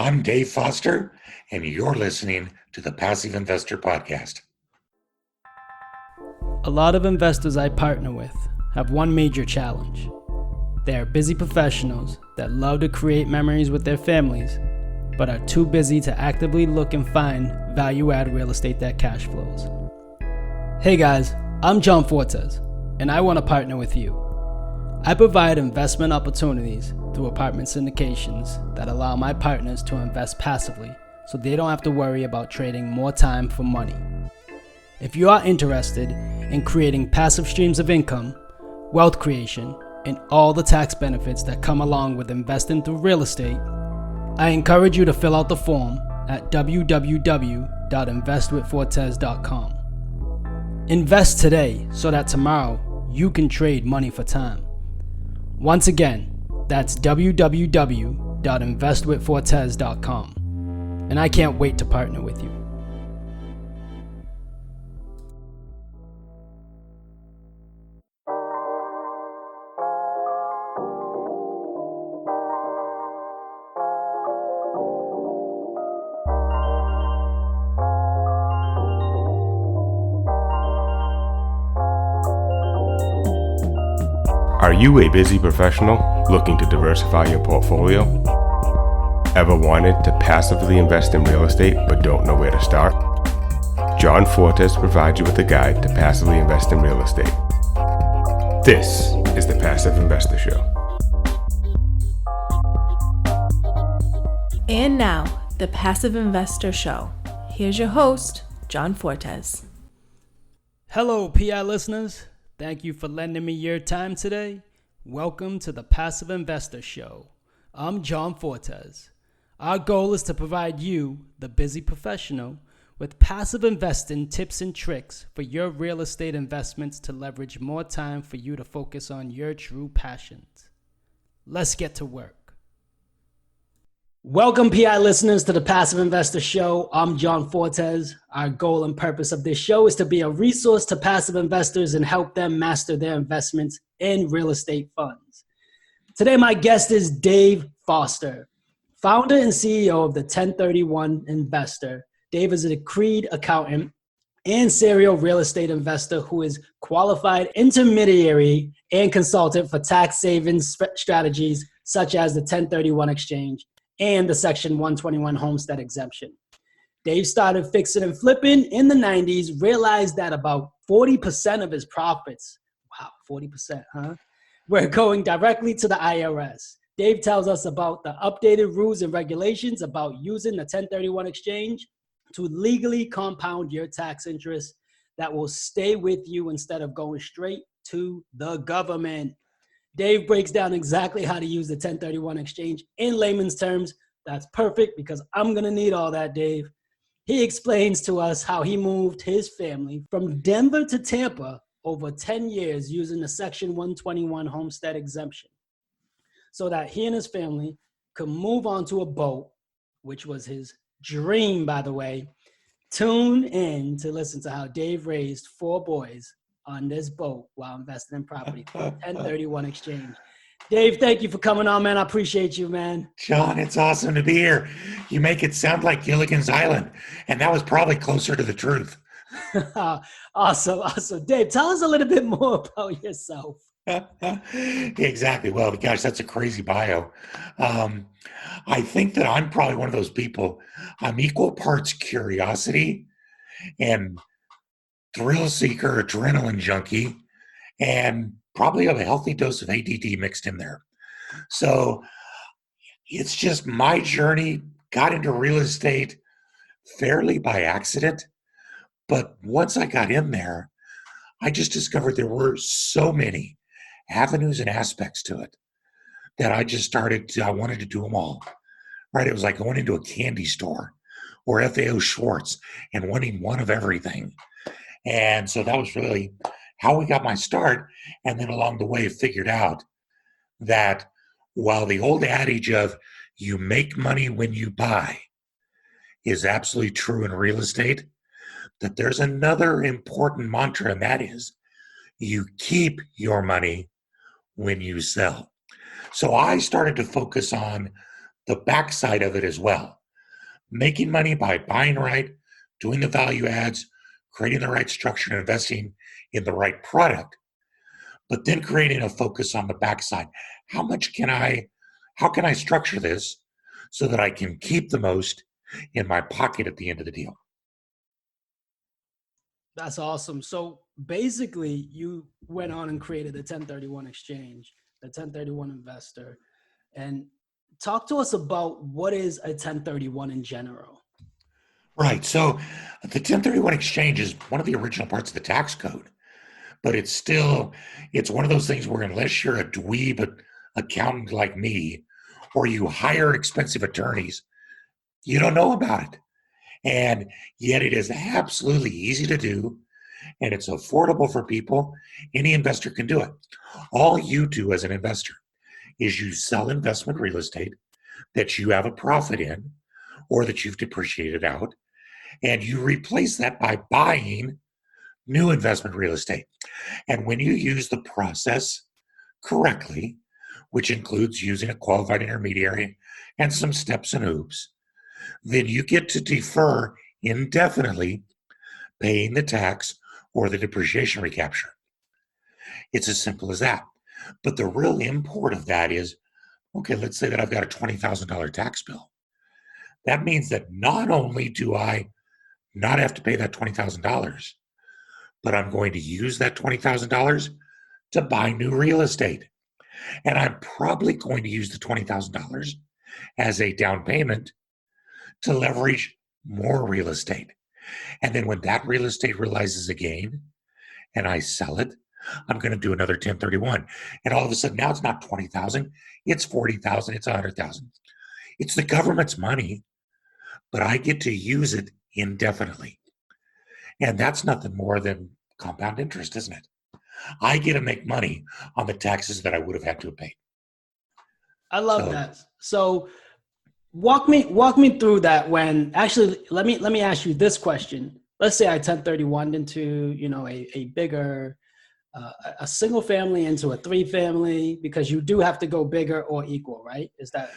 I'm Dave Foster, and you're listening to the Passive Investor Podcast. A lot of investors I partner with have one major challenge. They are busy professionals that love to create memories with their families, but are too busy to actively look and find value-add real estate that cash flows. Hey guys, I'm John Fortes, and I want to partner with you. I provide investment opportunities through apartment syndications that allow my partners to invest passively so they don't have to worry about trading more time for money. If you are interested in creating passive streams of income, wealth creation, and all the tax benefits that come along with investing through real estate, I encourage you to fill out the form at www.investwithfortes.com. Invest today so that tomorrow you can trade money for time. Once again, that's www.investwithfortes.com. And I can't wait to partner with you. Are you a busy professional looking to diversify your portfolio? Ever wanted to passively invest in real estate but don't know where to start? John Fortes provides you with a guide to passively invest in real estate. This is the Passive Investor Show. And now, the Passive Investor Show. Here's your host, John Fortes. Hello, PI listeners. Thank you for lending me your time today. Welcome to the Passive Investor Show. I'm John Fortes. Our goal is to provide you, the busy professional, with passive investing tips and tricks for your real estate investments to leverage more time for you to focus on your true passions. Let's get to work. Welcome, PI listeners, to the Passive Investor Show. I'm John Fortes. Our goal and purpose of this show is to be a resource to passive investors and help them master their investments in real estate funds. Today, my guest is Dave Foster, founder and CEO of the 1031 Investor. Dave is a decreed accountant and serial real estate investor who is qualified intermediary and consultant for tax savings strategies such as the 1031 exchange and the Section 121 homestead exemption. Dave started fixing and flipping in the 90s, realized that about 40% of his profits, wow, 40%, were going directly to the IRS. Dave tells us about the updated rules and regulations about using the 1031 exchange to legally compound your tax interest that will stay with you instead of going straight to the government. Dave breaks down exactly how to use the 1031 exchange in layman's terms. That's perfect because I'm going to need all that, Dave. He explains to us how he moved his family from Denver to Tampa over 10 years using the Section 121 homestead exemption so that he and his family could move onto a boat, which was his dream, by the way. Tune in to listen to how Dave raised 4 boys on this boat while investing in property through 1031 exchange. Dave, thank you for coming on, man. I appreciate you, man. John, it's awesome to be here. You make it sound like Gilligan's Island, and that was probably closer to the truth. Awesome. Dave, tell us a little bit more about yourself. Exactly. Well, gosh, that's a crazy bio. I think that I'm probably one of those people. I'm equal parts curiosity and thrill seeker, adrenaline junkie, and probably have a healthy dose of ADD mixed in there. So it's just my journey. Got into real estate fairly by accident. But once I got in there, I just discovered there were so many avenues and aspects to it that I wanted to do them all. Right? It was like going into a candy store or FAO Schwartz and wanting one of everything. And so that was really how we got my start. And then along the way, figured out that while the old adage of you make money when you buy is absolutely true in real estate, that there's another important mantra, and that is you keep your money when you sell. So I started to focus on the backside of it as well. making money by buying right, doing the value adds, creating the right structure, and investing in the right product, but then creating a focus on the backside. How can I structure this so that I can keep the most in my pocket at the end of the deal? That's awesome. So basically, you went on and created the 1031 exchange, the 1031 investor, and talk to us about what is a 1031 in general. Right. So the 1031 exchange is one of the original parts of the tax code, but it's one of those things where unless you're a dweeb accountant like me, or you hire expensive attorneys, you don't know about it. And yet it is absolutely easy to do, and it's affordable for people. Any investor can do it. All you do as an investor is you sell investment real estate that you have a profit in or that you've depreciated out, and you replace that by buying new investment real estate. And when you use the process correctly, which includes using a qualified intermediary and some steps and hoops, then you get to defer indefinitely paying the tax or the depreciation recapture. It's as simple as that. But the real import of that is, okay, let's say that I've got a $20,000 tax bill. That means that not only do I not have to pay that $20,000, but I'm going to use that $20,000 to buy new real estate. And I'm probably going to use the $20,000 as a down payment to leverage more real estate. And then when that real estate realizes a gain and I sell it, I'm going to do another 1031. And all of a sudden now it's not 20,000, it's 40,000, it's 100,000. It's the government's money, but I get to use it indefinitely. And that's nothing more than compound interest, isn't it? I get to make money on the taxes that I would have had to have paid. I love that. So walk me through that. When actually, let me ask you this question. Let's say I 1031 into a bigger a single family into a 3-family, because you do have to go bigger or equal, right? Is that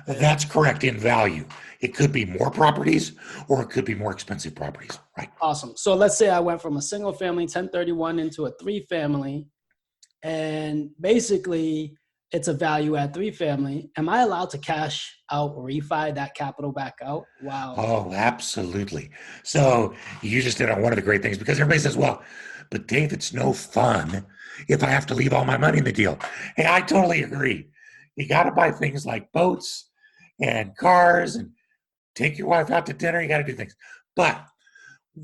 That's correct in value. It could be more properties or it could be more expensive properties, right? Awesome. So let's say I went from a single family 1031 into a 3-family, and basically it's a value add 3-family. Am I allowed to cash out or refi that capital back out? Wow. Oh, absolutely. So you just did one of the great things, because everybody says, well, but Dave, it's no fun if I have to leave all my money in the deal. Hey, I totally agree. You got to buy things like boats and cars and take your wife out to dinner. You got to do things. But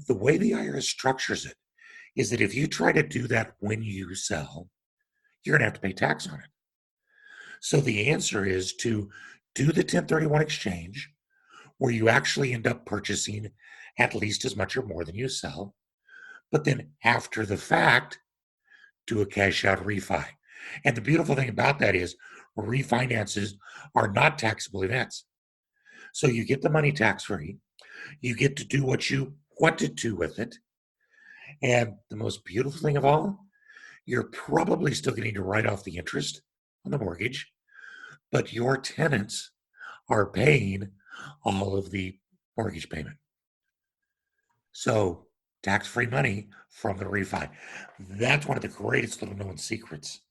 the way the IRS structures it is that if you try to do that when you sell, you're going to have to pay tax on it. So the answer is to do the 1031 exchange, where you actually end up purchasing at least as much or more than you sell. But then after the fact, do a cash out refi. And the beautiful thing about that is refinances are not taxable events. So you get the money tax free. You get to do what you want to do with it. And the most beautiful thing of all, you're probably still getting to write off the interest on the mortgage, but your tenants are paying all of the mortgage payment. So tax-free money from the refi. That's one of the greatest little known secrets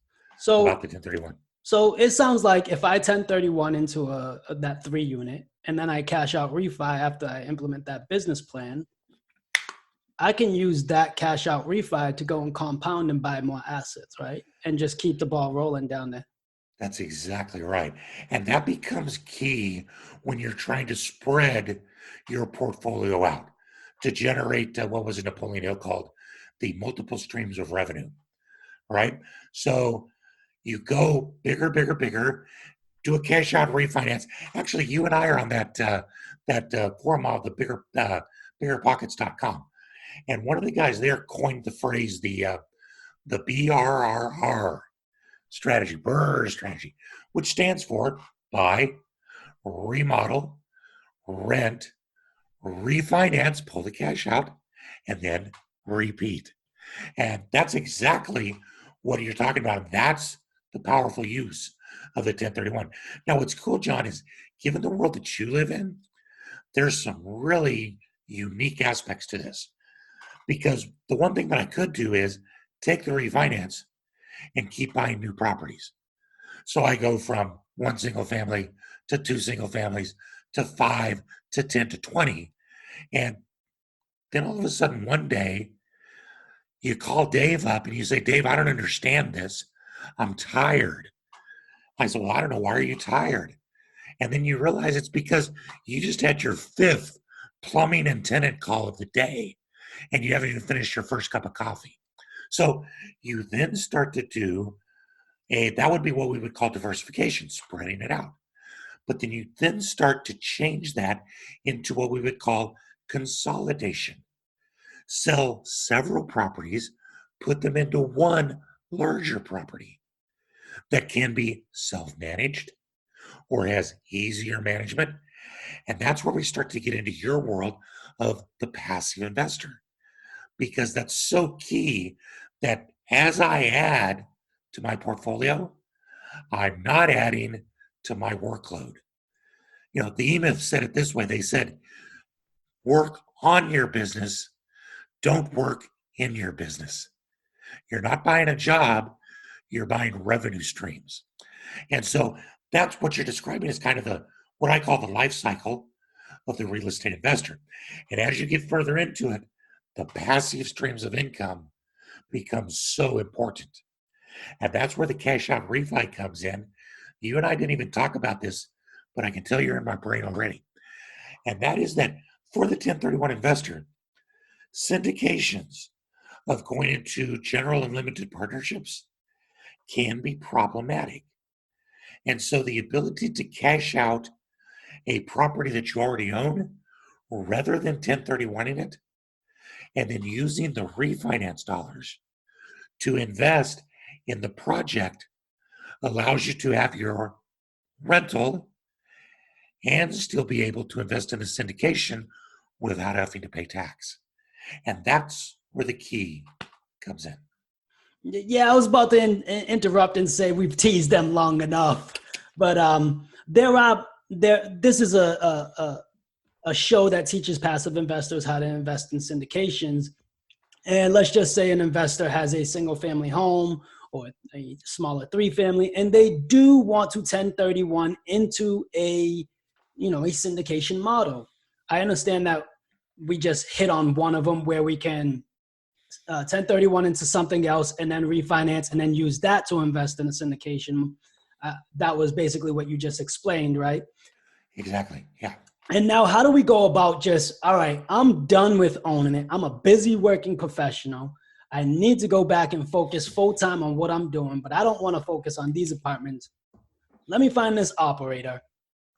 about the 1031. So it sounds like if I 1031 into that 3 unit and then I cash out refi after I implement that business plan, I can use that cash out refi to go and compound and buy more assets, right? And just keep the ball rolling down there. That's exactly right. And that becomes key when you're trying to spread your portfolio out to generate what was Napoleon Hill called the multiple streams of revenue, right? So you go bigger, bigger, bigger, do a cash out refinance. Actually, you and I are on that forum model, the biggerpockets.com. And one of the guys there coined the phrase, the BRRR strategy, BRRR strategy, which stands for buy, remodel, rent, refinance, pull the cash out, and then repeat. And that's exactly what you're talking about. That's the powerful use of the 1031. Now, what's cool, John, is given the world that you live in, there's some really unique aspects to this, because the one thing that I could do is take the refinance and keep buying new properties. So I go from one single family to two single families to 5 to 10 to 20. And then all of a sudden, one day, you call Dave up and you say, Dave, I don't understand this. I'm tired. I said, well, I don't know. Why are you tired? And then you realize it's because you just had your 5th plumbing and tenant call of the day, and you haven't even finished your first cup of coffee. So you then start to do that would be what we would call diversification, spreading it out. But then you then start to change that into what we would call consolidation. Sell several properties, put them into one larger property that can be self-managed or has easier management. And that's where we start to get into your world of the passive investor, because that's so key that as I add to my portfolio, I'm not adding to my workload. The E-Myth said it this way. They said, work on your business, don't work in your business. You're not buying a job, you're buying revenue streams. And so that's what you're describing as kind of what I call the life cycle of the real estate investor. And as you get further into it, the passive streams of income become so important. And that's where the cash out refi comes in. You and I didn't even talk about this, but I can tell you're in my brain already. And that is that for the 1031 investor, syndications of going into general and limited partnerships can be problematic. And so the ability to cash out a property that you already own rather than 1031ing it, and then using the refinance dollars to invest in the project allows you to have your rental and still be able to invest in the syndication without having to pay tax. And that's where the key comes in. Yeah, I was about to interrupt and say we've teased them long enough, but this is a show that teaches passive investors how to invest in syndications. And let's just say an investor has a single family home or a smaller 3-family, and they do want to 1031 into a syndication model. I understand that we just hit on one of them where we can 1031 into something else and then refinance and then use that to invest in a syndication. That was basically what you just explained, right? Exactly. Yeah. And now how do we go about all right, I'm done with owning it. I'm a busy working professional. I need to go back and focus full time on what I'm doing, but I don't want to focus on these apartments. Let me find this operator.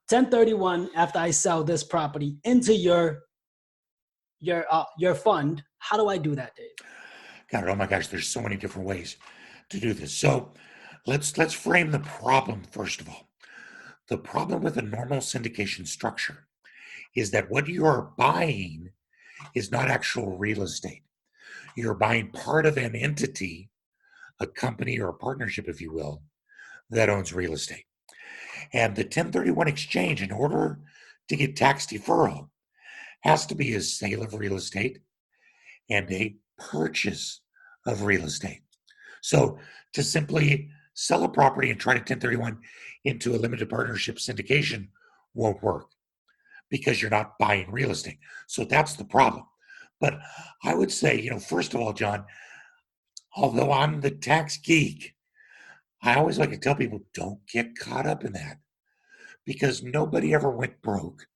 1031 after I sell this property into your fund. How do I do that, Dave? Got it. Oh my gosh, there's so many different ways to do this. So let's frame the problem first of all. The problem with a normal syndication structure is that what you are buying is not actual real estate. You're buying part of an entity, a company or a partnership, if you will, that owns real estate. And the 1031 exchange, in order to get tax deferral, has to be a sale of real estate and a purchase of real estate. So to simply sell a property and try to 1031 into a limited partnership syndication won't work because you're not buying real estate. So that's the problem. But I would say, first of all, John, although I'm the tax geek, I always like to tell people, don't get caught up in that, because nobody ever went broke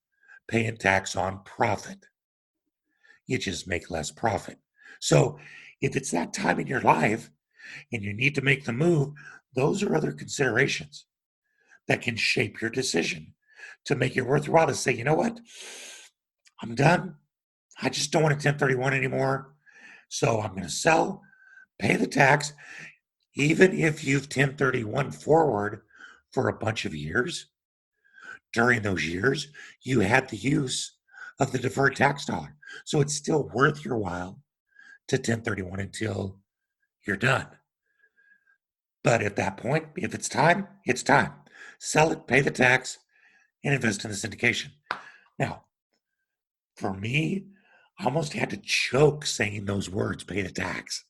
paying tax on profit. You just make less profit. So if it's that time in your life and you need to make the move, those are other considerations that can shape your decision to make it worth your while to say, you know what, I'm done. I just don't want to 1031 anymore. So I'm going to sell, pay the tax. Even if you've 1031 forward for a bunch of years, during those years, you had the use of the deferred tax dollar. So it's still worth your while to 1031 until you're done. But at that point, if it's time, it's time. Sell it, pay the tax, and invest in the syndication. Now, for me, I almost had to choke saying those words, pay the tax,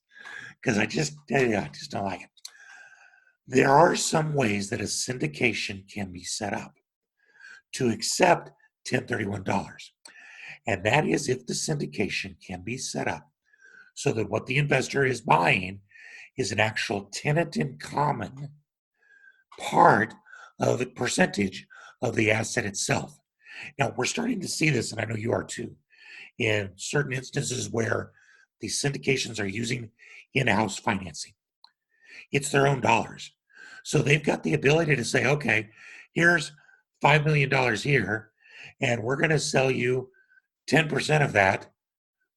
because I just don't like it. There are some ways that a syndication can be set up to accept 1031 dollars. And that is if the syndication can be set up so that what the investor is buying is an actual tenant in common part of a percentage of the asset itself. Now, we're starting to see this, and I know you are too, in certain instances where the syndications are using in-house financing. It's their own dollars. So they've got the ability to say, okay, here's $5 million here, and we're going to sell you 10% of that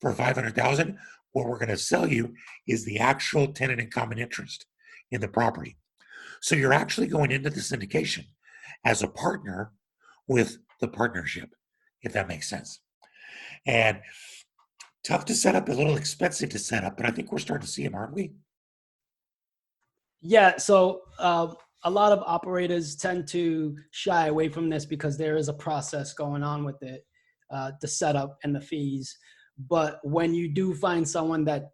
for 500,000. What we're going to sell you is the actual tenant in common interest in the property. So you're actually going into the syndication as a partner with the partnership, if that makes sense. And tough to set up, a little expensive to set up, but I think we're starting to see them, aren't we? Yeah, so a lot of operators tend to shy away from this because there is a process going on with it, the setup and the fees. But when you do find someone that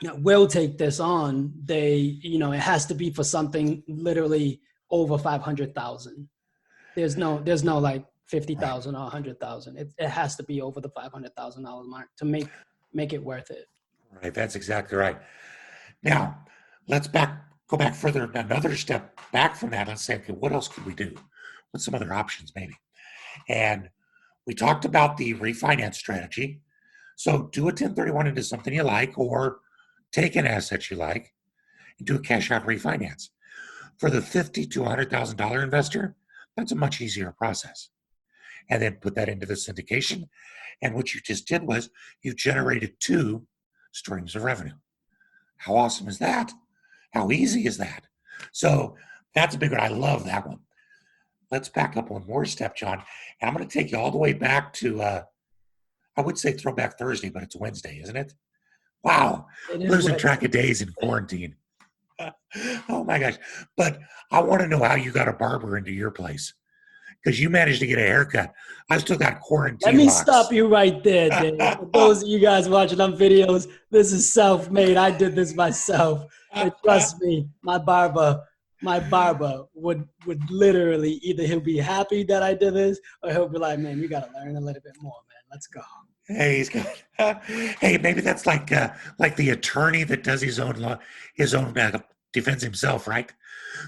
will take this on, it has to be for something literally over 500,000. There's no like 50,000 or 100,000. It has to be over the $500,000 mark to make it worth it. Right, that's exactly right. Now, let's go back further, another step back from that, and say, okay, what else could we do? What's some other options maybe? And we talked about the refinance strategy. So do a 1031 into something you like, or take an asset you like and do a cash out refinance. For the $50,000 to $100,000 investor, that's a much easier process. And then put that into the syndication. And what you just did was you generated 2 streams of revenue. How awesome is that? How easy is that? So that's a big one. I love that one. Let's back up one more step, John. And I'm going to take you all the way back to, I would say Throwback Thursday, but it's Wednesday, isn't it? Wow. Losing track of days in quarantine. Oh my gosh. But I want to know how you got a barber into your place, because you managed to get a haircut. I've still got quarantine. Let me locks. stop you right there, Dave. For those of you guys watching on videos, this is self-made. I did this myself. And trust me, my barber would literally either he'll be happy that I did this, or he'll be like, man, you got to learn a little bit more, man. Let's go. Hey, he's got. Hey, maybe that's like the attorney that does his own law, defends himself, right?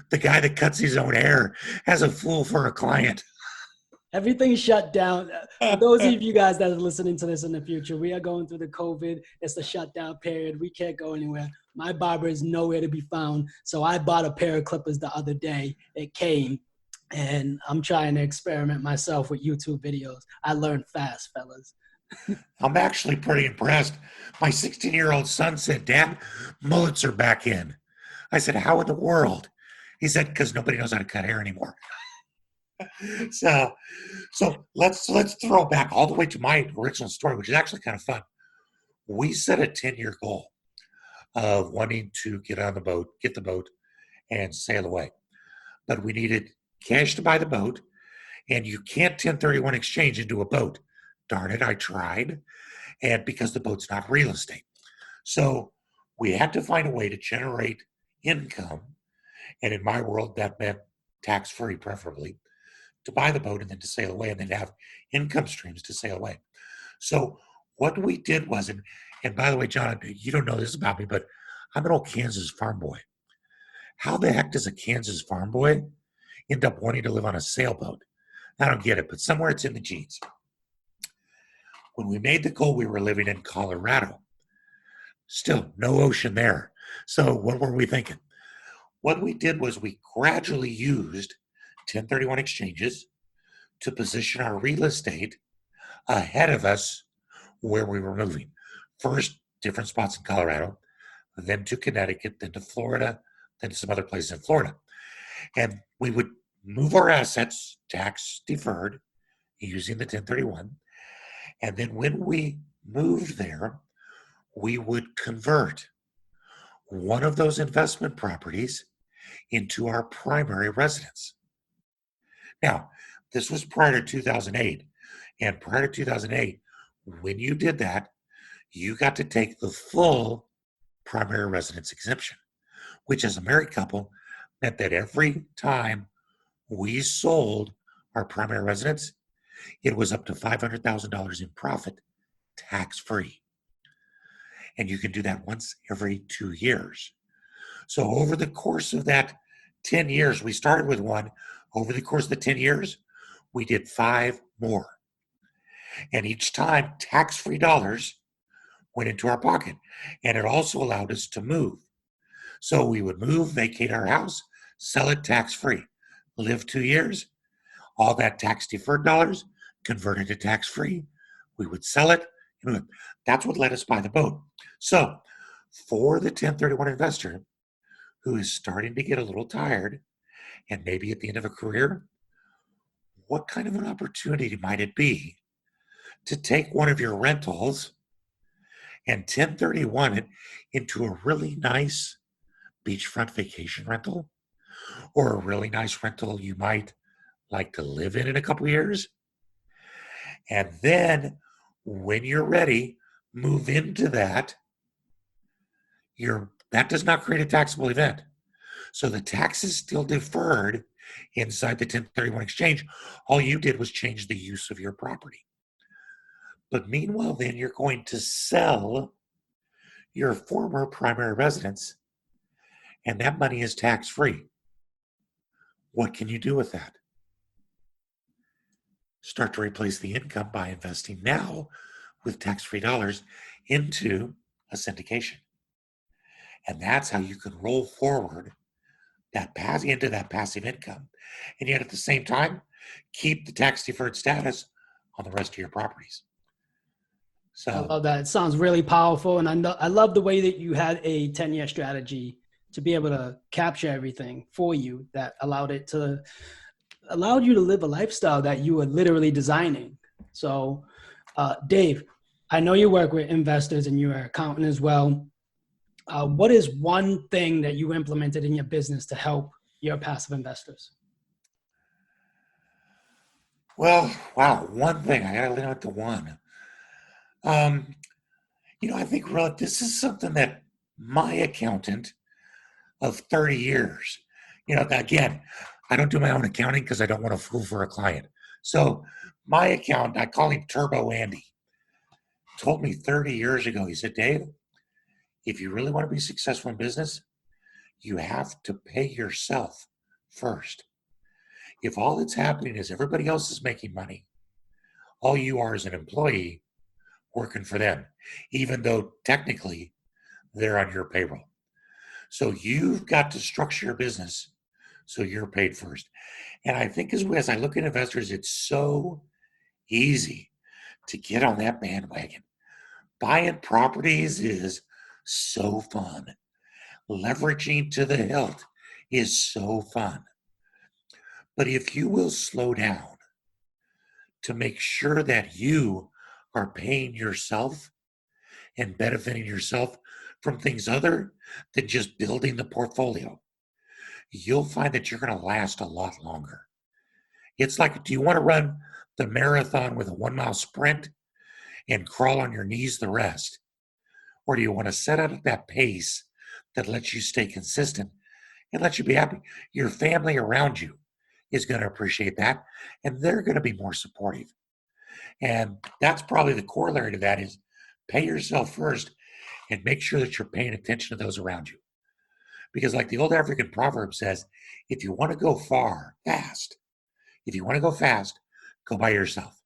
The guy that cuts his own hair has a fool for a client. Everything's shut down. For those of you guys that are listening to this in the future, we are going through the COVID. It's the shutdown period. We can't go anywhere. My barber is nowhere to be found. So I bought a pair of clippers the other day. It came, and I'm trying to experiment myself with YouTube videos. I learned fast, fellas. I'm actually pretty impressed. My 16-year-old son said, Dad, mullets are back in. I said, how in the world? He said, because nobody knows how to cut hair anymore. So let's throw back all the way to my original story, which is actually kind of fun. We set a 10-year goal of wanting to get the boat, and sail away. But we needed cash to buy the boat, and you can't 1031 exchange into a boat. Darn it, I tried, and because the boat's not real estate. So we had to find a way to generate income, and in my world, that meant tax-free preferably, to buy the boat and then to sail away, and then have income streams to sail away. So what we did was, and by the way, John, you don't know this about me, but I'm an old Kansas farm boy. How the heck does a Kansas farm boy end up wanting to live on a sailboat? I don't get it, but somewhere it's in the genes. When we made the goal, we were living in Colorado. Still, no ocean there. So what were we thinking? What we did was we gradually used 1031 exchanges to position our real estate ahead of us where we were moving. First, different spots in Colorado, then to Connecticut, then to Florida, then to some other places in Florida. And we would move our assets tax deferred using the 1031. And then when we moved there, we would convert one of those investment properties into our primary residence. Now, this was prior to 2008. And prior to 2008, when you did that, you got to take the full primary residence exemption, which as a married couple meant that every time we sold our primary residence, it was up to $500,000 in profit, tax-free. And you can do that once every 2 years. So over the course of that 10 years, we started with one. Over the course of the 10 years, we did 5 more. And each time, tax-free dollars went into our pocket. And it also allowed us to move. So we would move, vacate our house, sell it tax-free, live 2 years, all that tax-deferred dollars converted to tax-free. We would sell it. And that's what let us buy the boat. So for the 1031 investor who is starting to get a little tired and maybe at the end of a career, what kind of an opportunity might it be to take one of your rentals and 1031 it into a really nice beachfront vacation rental or a really nice rental you might like to live in a couple of years? And then when you're ready, move into that. That does not create a taxable event. So the tax is still deferred inside the 1031 exchange. All you did was change the use of your property. But meanwhile, then you're going to sell your former primary residence, and that money is tax-free. What can you do with that? Start to replace the income by investing now with tax-free dollars into a syndication. And that's how you can roll forward into that passive income. And yet at the same time, keep the tax deferred status on the rest of your properties. So I love that. It sounds really powerful. And I love the way that you had a 10-year strategy to be able to capture everything for you that allowed you to live a lifestyle that you were literally designing. So Dave, I know you work with investors and you're an accountant as well. What is one thing that you implemented in your business to help your passive investors? Well, wow, one thing. I got to limit to one. I think really this is something that my accountant of 30 years, again, I don't do my own accounting because I don't want to fool for a client. So my accountant, I call him Turbo Andy, told me 30 years ago, he said, Dave, if you really want to be successful in business, you have to pay yourself first. If all that's happening is everybody else is making money, all you are is an employee working for them, even though technically they're on your payroll. So you've got to structure your business so you're paid first. And I think as I look at investors, it's so easy to get on that bandwagon. Buying properties is so fun. Leveraging to the hilt is so fun. But if you will slow down to make sure that you are paying yourself and benefiting yourself from things other than just building the portfolio, you'll find that you're going to last a lot longer. It's like, do you want to run the marathon with a 1-mile sprint and crawl on your knees the rest? Or do you want to set out at that pace that lets you stay consistent and lets you be happy? Your family around you is going to appreciate that, and they're going to be more supportive. And that's probably the corollary to that is pay yourself first and make sure that you're paying attention to those around you. Because like the old African proverb says, if you want to go fast, go by yourself.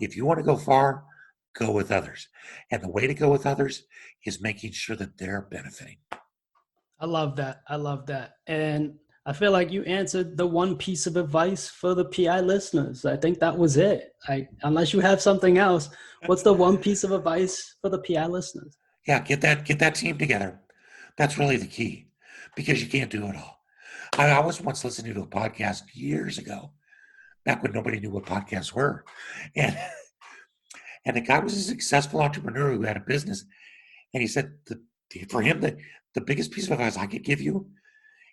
If you want to go far, go with others. And the way to go with others is making sure that they're benefiting. I love that. And I feel like you answered the one piece of advice for the PI listeners. I think that was it. Unless you have something else, what's the one piece of advice for the PI listeners? Yeah, get that team together. That's really the key, because you can't do it all. I was once listening to a podcast years ago, back when nobody knew what podcasts were. And the guy was a successful entrepreneur who had a business. And he said for him, the biggest piece of advice I could give you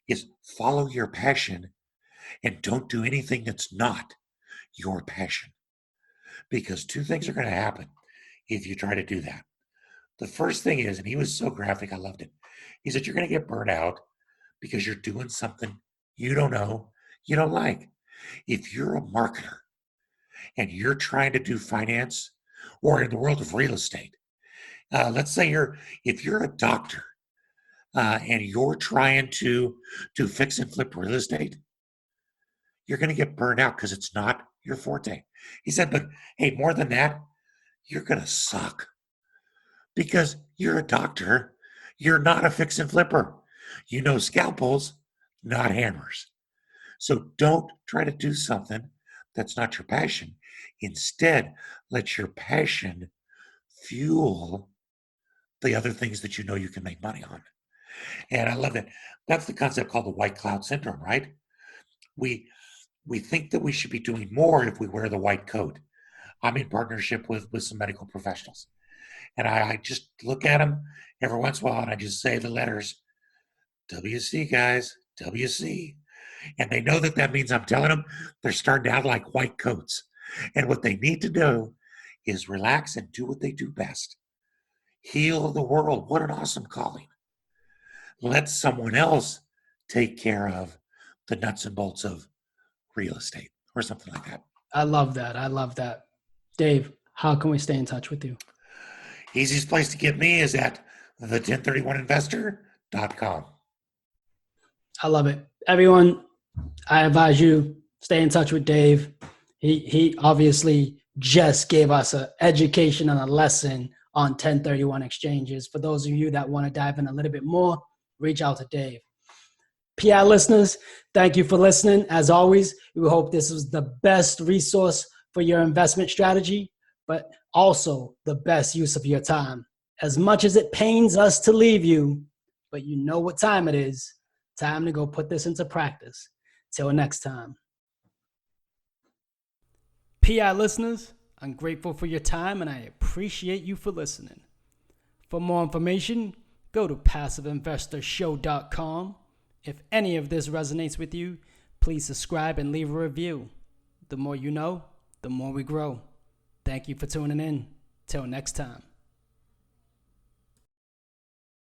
is follow your passion and don't do anything that's not your passion. Because two things are going to happen. if you try to do that. The first thing is, and he was so graphic, I loved it. He said, you're going to get burned out because you're doing something you don't know, you don't like. If you're a marketer and you're trying to do finance or in the world of real estate, let's say if you're a doctor and you're trying to fix and flip real estate, you're going to get burned out because it's not your forte. He said, but hey, more than that, you're going to suck because you're a doctor. You're not a fix and flipper. You know scalpels, not hammers. So don't try to do something that's not your passion. Instead, let your passion fuel the other things that you know you can make money on. And I love that. That's the concept called the white cloud syndrome, right? We think that we should be doing more if we wear the white coat. I'm in partnership with some medical professionals. And I just look at them every once in a while and I just say the letters, WC, guys, WC. And they know that means I'm telling them they're starting out like white coats. And what they need to do is relax and do what they do best. Heal the world. What an awesome calling. Let someone else take care of the nuts and bolts of real estate or something like that. I love that. I love that. Dave, how can we stay in touch with you? Easiest place to get me is at the1031investor.com. I love it. Everyone, I advise you, stay in touch with Dave. He obviously just gave us an education and a lesson on 1031 exchanges. For those of you that want to dive in a little bit more, reach out to Dave. PI listeners, thank you for listening. As always, we hope this was the best resource for your investment strategy, but also the best use of your time. As much as it pains us to leave you, but you know what time it is. Time to go put this into practice. Till next time. PI listeners, I'm grateful for your time and I appreciate you for listening. For more information, go to passiveinvestorshow.com. If any of this resonates with you, please subscribe and leave a review. The more you know, the more we grow. Thank you for tuning in. Till next time.